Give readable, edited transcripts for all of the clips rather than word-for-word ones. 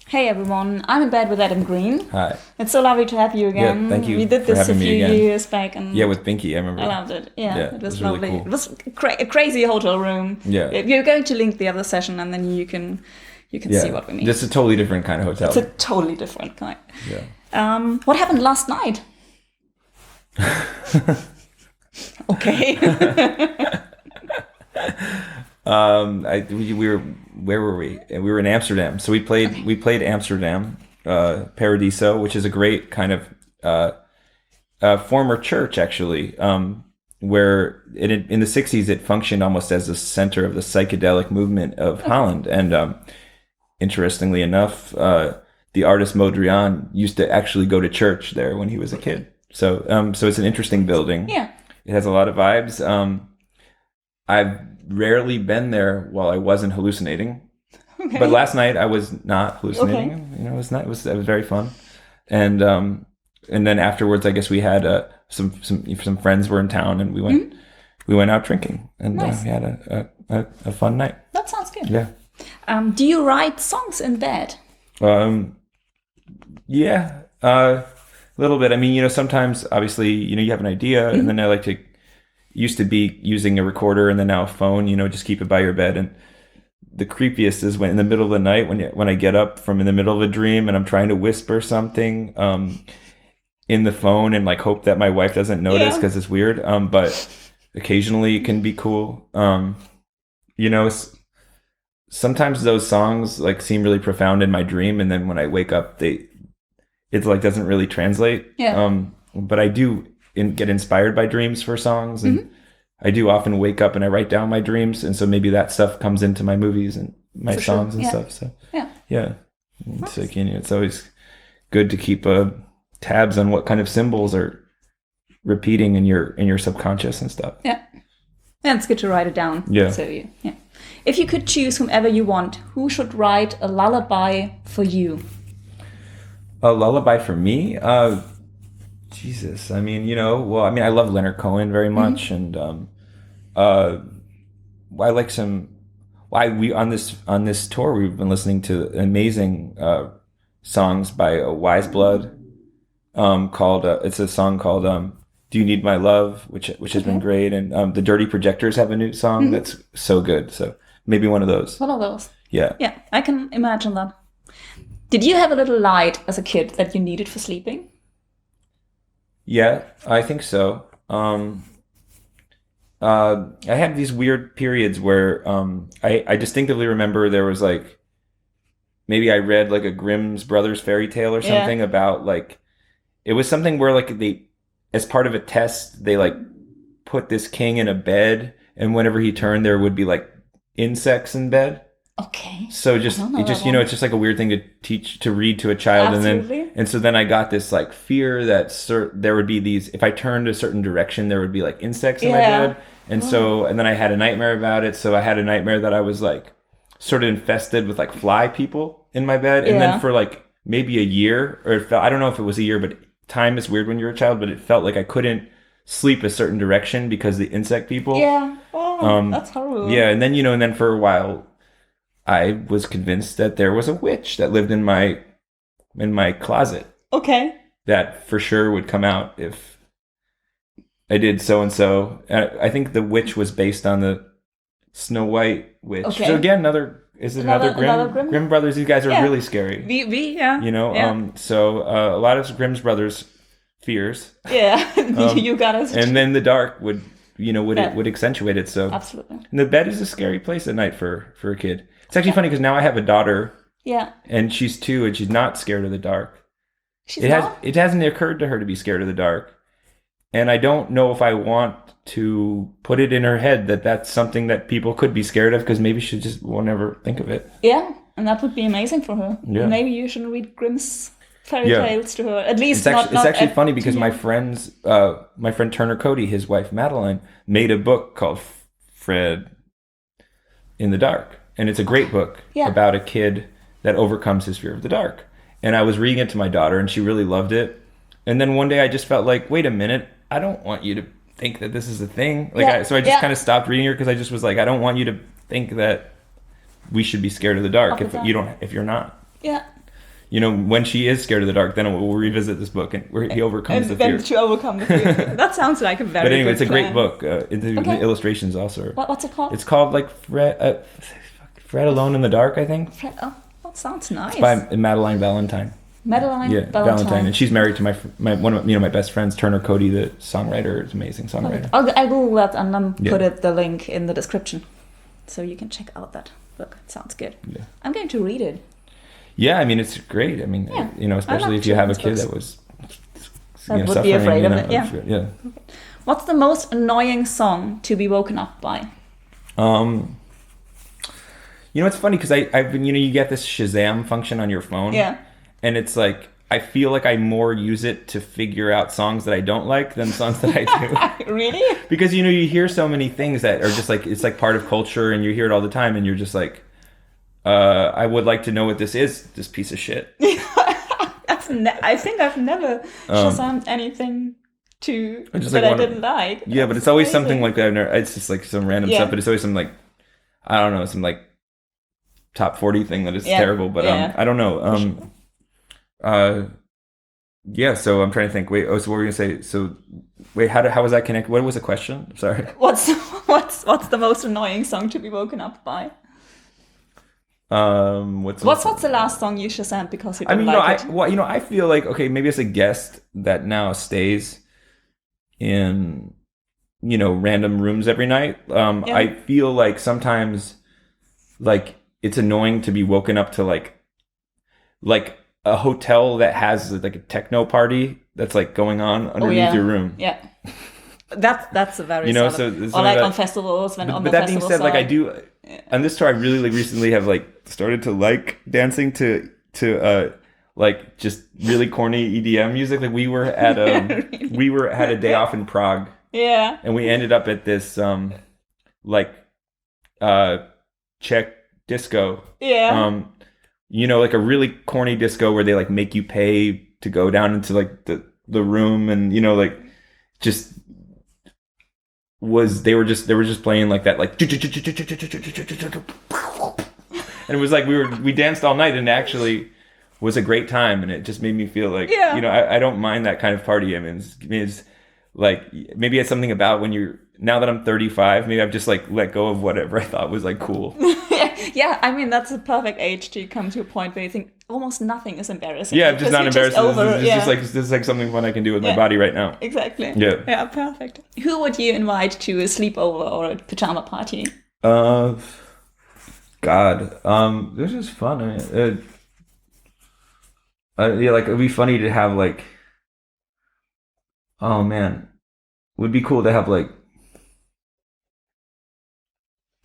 Hey everyone, I'm in bed with Adam Green. Hi. It's so lovely to have you again. Yeah, thank you We did for this a having me few again. years back, and Yeah, with Binki, I remember. I loved it. Yeah, Yeah, it was really lovely. cool. It was a crazy hotel room. Yeah. You're going to link the other session, and then you can see what we mean. This is a totally different kind of hotel. It's a totally different kind. Yeah. What happened last night? Okay. We were where were we? We were in Amsterdam. So we played Amsterdam, Paradiso, which is a great kind of former church actually, where in the 60s it functioned almost as the center of the psychedelic movement of Holland. And interestingly enough, the artist Modrian used to actually go to church there when he was a kid. So it's an interesting building. Yeah. It has a lot of vibes. I've rarely been there while I wasn't hallucinating. Okay. But last night I was not hallucinating. Okay. You know, it was very fun. And then afterwards, I guess we had some friends were in town, and we went out drinking, and Nice. we had a fun night. That sounds good. Yeah. Do you write songs in bed? Yeah, a little bit. I mean, you know, sometimes obviously, you know, you have an idea, and then I like to used to be using a recorder, and then now a phone. You know, just keep it by your bed. And the creepiest is when in the middle of the night, when I get up from in the middle of a dream, and I'm trying to whisper something in the phone, and like hope that my wife doesn't notice because it's weird. But occasionally it can be cool. You know. Sometimes those songs like seem really profound in my dream, and then when I wake up, it like doesn't really translate. Yeah. But I do get inspired by dreams for songs, and I do often wake up and I write down my dreams, and so maybe that stuff comes into my movies and my For songs sure. and Yeah. stuff. So Yeah. it's like, you know, it's always good to keep tabs on what kind of symbols are repeating in your subconscious and stuff. Yeah. And it's good to write it down. Yeah. So yeah. If you could choose whomever you want, who should write a lullaby for you? A lullaby for me? Jesus. I mean, you know, well, I mean, I love Leonard Cohen very much, and I like some. We on this tour we've been listening to amazing songs by Wise Blood. Called it's a song called "Do You Need My Love," which has been great, and the Dirty Projectors have a new song that's so good. So maybe one of those. One of those. Yeah. Yeah, I can imagine that. Did you have a little light as a kid that you needed for sleeping? Yeah, I think so. I had these weird periods where I distinctively remember there was like maybe I read like a Grimm's Brothers fairy tale or something about like it was something where like they as part of a test they like put this king in a bed, and whenever he turned there would be like insects in bed. Okay. So just you know, it's just like a weird thing to read to a child. Absolutely. and so then I got this like fear that there would be these, if I turned a certain direction there would be like insects in my bed, and then I had a nightmare about it. So I had a nightmare that I was like sort of infested with like fly people in my bed, and then for like maybe a year, or I don't know if it was a year, but time is weird when you're a child, but it felt like I couldn't sleep a certain direction because the insect people. Yeah. Oh, that's horrible. Yeah, and then you know, and then for a while I was convinced that there was a witch that lived in my closet. Okay. That for sure would come out if I did so and so. I think the witch was based on the Snow White witch. Okay. So again, another Grimm Brothers. These guys are really scary. Yeah. You know, Yeah. so a lot of Grimm's Brothers fears. Yeah. You got us. And then the dark would accentuate it. So Absolutely. and the bed is a scary place at night for a kid. It's actually funny because now I have a daughter. Yeah. And she's 2, and she's not scared of the dark. Not? It hasn't occurred to her to be scared of the dark. And I don't know if I want to put it in her head that that's something that people could be scared of, because maybe she just won't ever think of it. Yeah, and that would be amazing for her. Yeah. Maybe you should read Grimm's fairy tales to her. At least it's actually funny because my friend Turner Cody, his wife Madeline, made a book called Fred in the Dark. And it's a great book about a kid that overcomes his fear of the dark. And I was reading it to my daughter, and she really loved it. And then one day I just felt like, wait a minute, I don't want you to think that this is a thing. So I just kind of stopped reading her, because I just was like, I don't want you to think that we should be scared of the dark if you're not. Yeah. when she is scared of the dark, then we'll revisit this book and where he overcomes the fear. And to overcome the fear. That sounds like a very But anyway, good it's a great plan. book. The illustrations also. What's it called? It's called like Fred Alone in the Dark, I think. Oh, that sounds nice. It's by Madeline Valentine. Madeline Valentine, and she's married to one of my best friends, Turner Cody, the songwriter. Is amazing songwriter. I'll Google that and then put the link in the description, so you can check out that book. It sounds good. Yeah. I'm going to read it. Yeah, I mean it's great. I mean, especially if you have a kid that was would suffering, be afraid of it. Yeah. Yeah. What's the most annoying song to be woken up by? It's funny because I've been, you get this Shazam function on your phone. Yeah. And it's like, I feel like I more use it to figure out songs that I don't like than songs that I do. Really? Because, you hear so many things that are just like, it's like part of culture and you hear it all the time and you're just like, I would like to know what this is, this piece of shit. I think I've never Shazammed anything that I didn't like. Yeah, but it's always something like that. It's just like some random stuff, but it's always some like, I don't know, some like top 40 thing that is terrible, but I don't know. So I'm trying to think. So what were you gonna say? So how was that connected? What was the question? Sorry. What's the most annoying song to be woken up by? What's the last song you Shazammed because you didn't like it? I feel like, okay, maybe as a guest that now stays in random rooms every night. I feel like sometimes like it's annoying to be woken up to like a hotel that has like a techno party that's like going on underneath your room. Yeah. That's a very so or like on festivals when on the that festival being said, side. like I do on this tour I really like recently have like started to like dancing to like just really corny EDM music. Like we were at had a day off in Prague. Yeah. And we ended up at this Czech disco. Yeah. Like a really corny disco where they like make you pay to go down into like the room and like just they were just playing like that like and it was like we danced all night and it actually was a great time and it just made me feel like I don't mind that kind of party. I mean it's like maybe it's something about when now that I'm 35, maybe I've just like let go of whatever I thought was like cool. Yeah, I mean that's a perfect age to come to a point where you think almost nothing is embarrassing. Yeah, just not embarrassing. This is like something fun I can do with my body right now. Exactly. Yeah. Yeah, perfect. Who would you invite to a sleepover or a pajama party? This is fun. Like it'd be funny to have like, oh man, it would be cool to have like,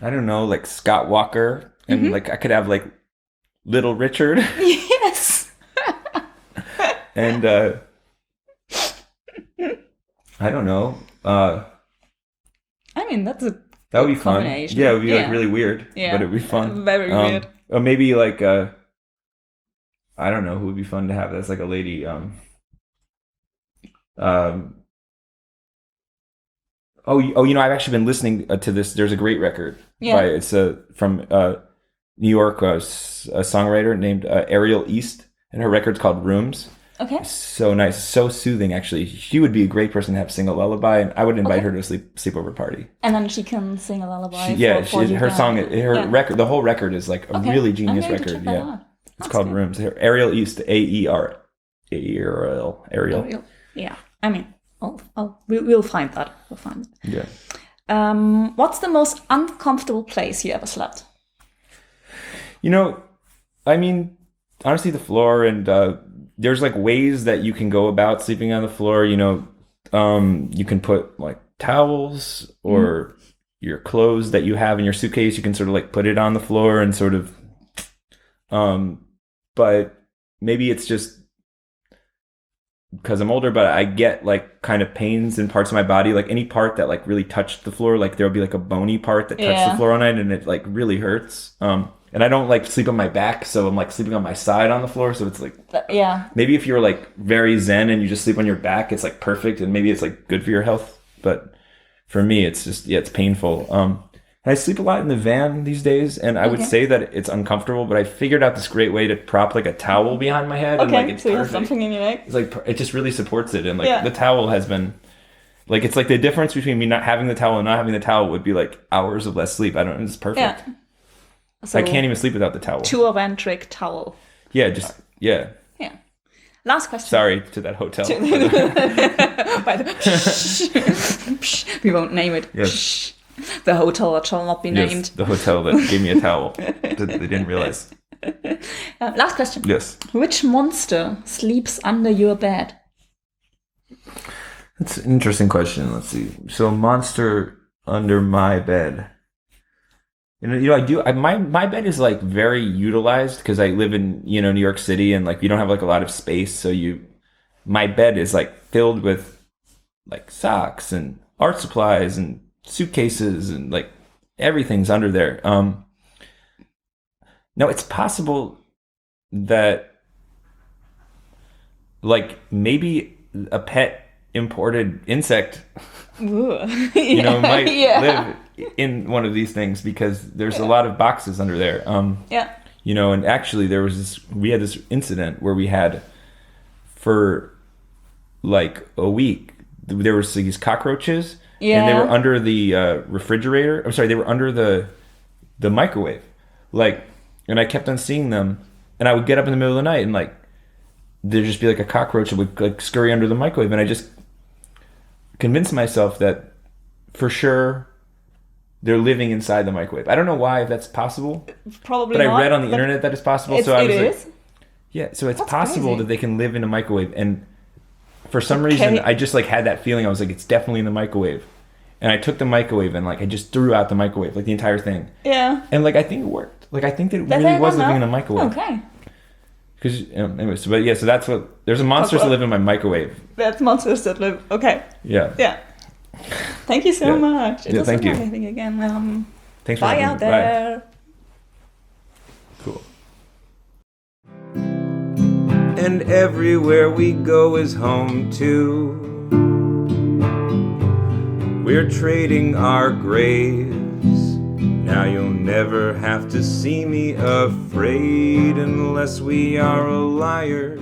I don't know, like Scott Walker and like I could have like Little Richard. Yes. And I don't know. I mean that would be fun. Yeah, it would be like really weird. Yeah. But it would be fun. Very weird. Or maybe like I don't know who would be fun to have. That's like a lady. I've actually been listening to this. There's a great record. Yeah. It's from New York, a songwriter named Ariel East, and her record's called Rooms. Okay. So nice, so soothing. Actually, she would be a great person to have sing a lullaby, and I would invite her to a sleepover party. And then she can sing a lullaby. Record. The whole record is like a really genius record. Yeah, it's called Rooms. Ariel East, Ariel. Yeah, I mean, we'll find that. We'll find it. Yeah. What's the most uncomfortable place you ever slept? I mean, honestly, the floor and. There's like ways that you can go about sleeping on the floor. You can put like towels or your clothes that you have in your suitcase. You can sort of like put it on the floor and sort of, but maybe it's just because I'm older, but I get like kind of pains in parts of my body, like any part that like really touched the floor. Like there'll be like a bony part that touched the floor all night and it like really hurts. And I don't like sleep on my back, so I'm like sleeping on my side on the floor. So it's like, maybe if you're like very zen and you just sleep on your back, it's like perfect, and maybe it's like good for your health. But for me, it's just it's painful. And I sleep a lot in the van these days, and I would say that it's uncomfortable, but I figured out this great way to prop like a towel behind my head. Okay, and, like, it's so you perfect. have something in your neck. It's like, it just really supports it. And like the towel has been, like, it's like the difference between me not having the towel and not having the towel would be like hours of less sleep. I don't know. It's perfect. Yeah. So I can't even sleep without the towel. Tour-ventric towel. Yeah, just, yeah. Yeah. Last question. Sorry to that hotel. By the we won't name it. Yes. The hotel that shall not be named. Yes, the hotel that gave me a towel that they didn't realize. Last question. Yes. Which monster sleeps under your bed? That's an interesting question. Let's see. So, monster under my bed. My bed is like very utilized because I live in, New York City, and like we don't have like a lot of space. So my bed is like filled with like socks and art supplies and suitcases and like everything's under there. Now it's possible that like maybe a pet imported insect might live in one of these things, because there's a lot of boxes under there. And actually we had this incident where we had, for like a week, there was these cockroaches, and they were under the refrigerator. I'm sorry, they were under the microwave. Like, and I kept on seeing them, and I would get up in the middle of the night and like there'd just be like a cockroach that would like scurry under the microwave, and I just convinced myself that for sure they're living inside the microwave. I don't know why, if that's possible. Probably but not. I read on the internet that it's possible. So I was like, yeah, so it's That's possible crazy. that they can live in a microwave. And for some reason, I just like had that feeling. I was like, it's definitely in the microwave. And I took the microwave and like I just threw out the microwave, like the entire thing. Yeah. And like I think it worked. Like I think that it really was living in a microwave. Okay. Because anyways, so that's what, there's a monsters that live in my microwave. That's monsters that live. Okay. Yeah. Yeah. Thank you so much. Thank you. Again. Thanks for bye having out me. there. Bye. Cool. And everywhere we go is home too. We're trading our graves. Now you'll never have to see me afraid, unless we are a liar.